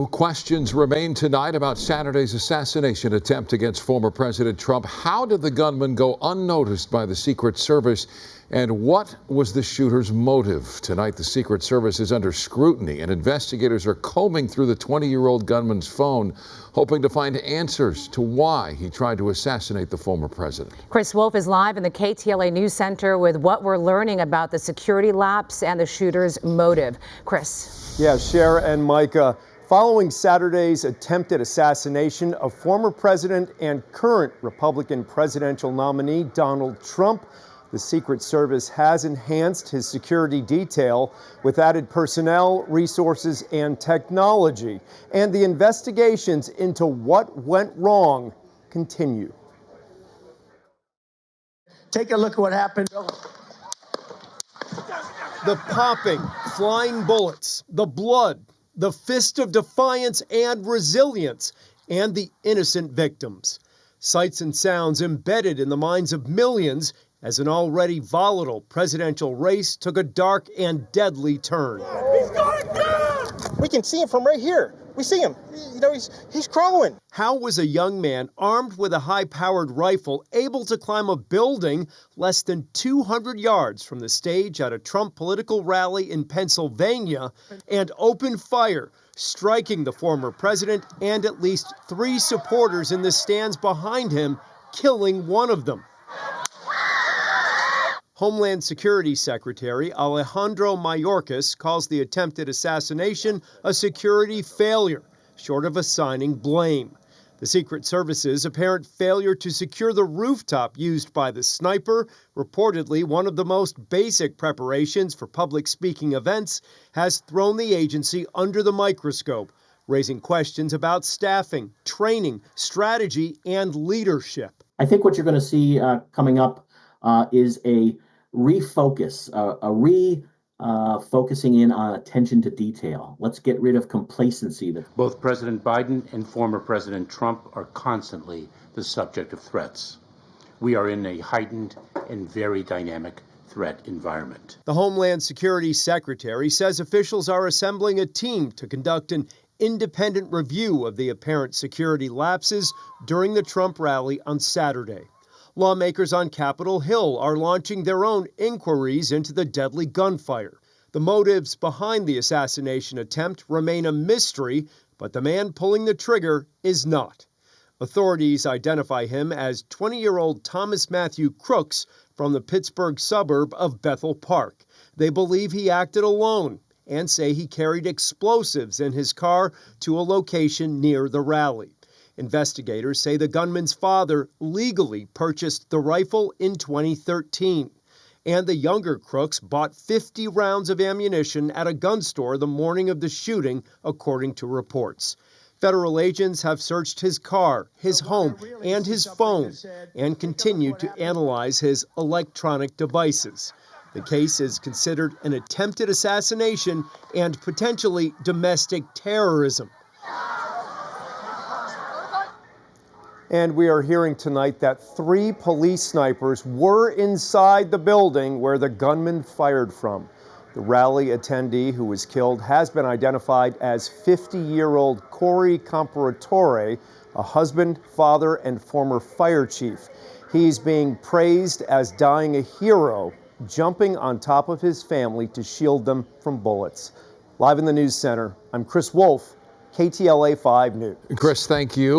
Questions remain tonight about Saturday's assassination attempt against former President Trump. How did the gunman go unnoticed by the Secret Service? And what was the shooter's motive? Tonight, the Secret Service is under scrutiny, and investigators are combing through the 20-year-old gunman's phone, hoping to find answers to why he tried to assassinate the former president. Chris Wolf is live in the KTLA News Center with what we're learning about the security lapse and the shooter's motive. Chris. Yeah, Cher and Micah. Following Saturday's attempted assassination of former president and current Republican presidential nominee Donald Trump, the Secret Service has enhanced his security detail with added personnel, resources, and technology. And the investigations into what went wrong continue. Take a look at what happened. The popping, flying bullets, the blood, the fist of defiance and resilience, and the innocent victims. Sights and sounds embedded in the minds of millions as an already volatile presidential race took a dark and deadly turn. He's going down! We can see him from right here. We see him. You know, he's crawling. How was a young man armed with a high-powered rifle able to climb a building less than 200 yards from the stage at a Trump political rally in Pennsylvania and open fire, striking the former president and at least 3 supporters in the stands behind him, killing one of them? Homeland Security Secretary Alejandro Mayorkas calls the attempted assassination a security failure, short of assigning blame. The Secret Service's apparent failure to secure the rooftop used by the sniper, reportedly one of the most basic preparations for public speaking events, has thrown the agency under the microscope, raising questions about staffing, training, strategy, and leadership. I think what you're going to see coming up is a refocus, focusing in on attention to detail. Let's get rid of complacency. Both President Biden and former President Trump are constantly the subject of threats. We are in a heightened and very dynamic threat environment. The Homeland Security Secretary says officials are assembling a team to conduct an independent review of the apparent security lapses during the Trump rally on Saturday. Lawmakers on Capitol Hill are launching their own inquiries into the deadly gunfire. The motives behind the assassination attempt remain a mystery, but the man pulling the trigger is not. Authorities identify him as 20-year-old Thomas Matthew Crooks from the Pittsburgh suburb of Bethel Park. They believe he acted alone and say he carried explosives in his car to a location near the rally. Investigators say the gunman's father legally purchased the rifle in 2013, and the younger Crooks bought 50 rounds of ammunition at a gun store the morning of the shooting, according to reports. Federal agents have searched his car, his home, and his phone, and continue to analyze his electronic devices. The case is considered an attempted assassination and potentially domestic terrorism. And we are hearing tonight that 3 police snipers were inside the building where the gunman fired from. The rally attendee who was killed has been identified as 50-year-old Corey Comparatore, a husband, father, and former fire chief. He's being praised as dying a hero, jumping on top of his family to shield them from bullets. Live in the News Center, I'm Chris Wolf, KTLA 5 News. Chris, thank you.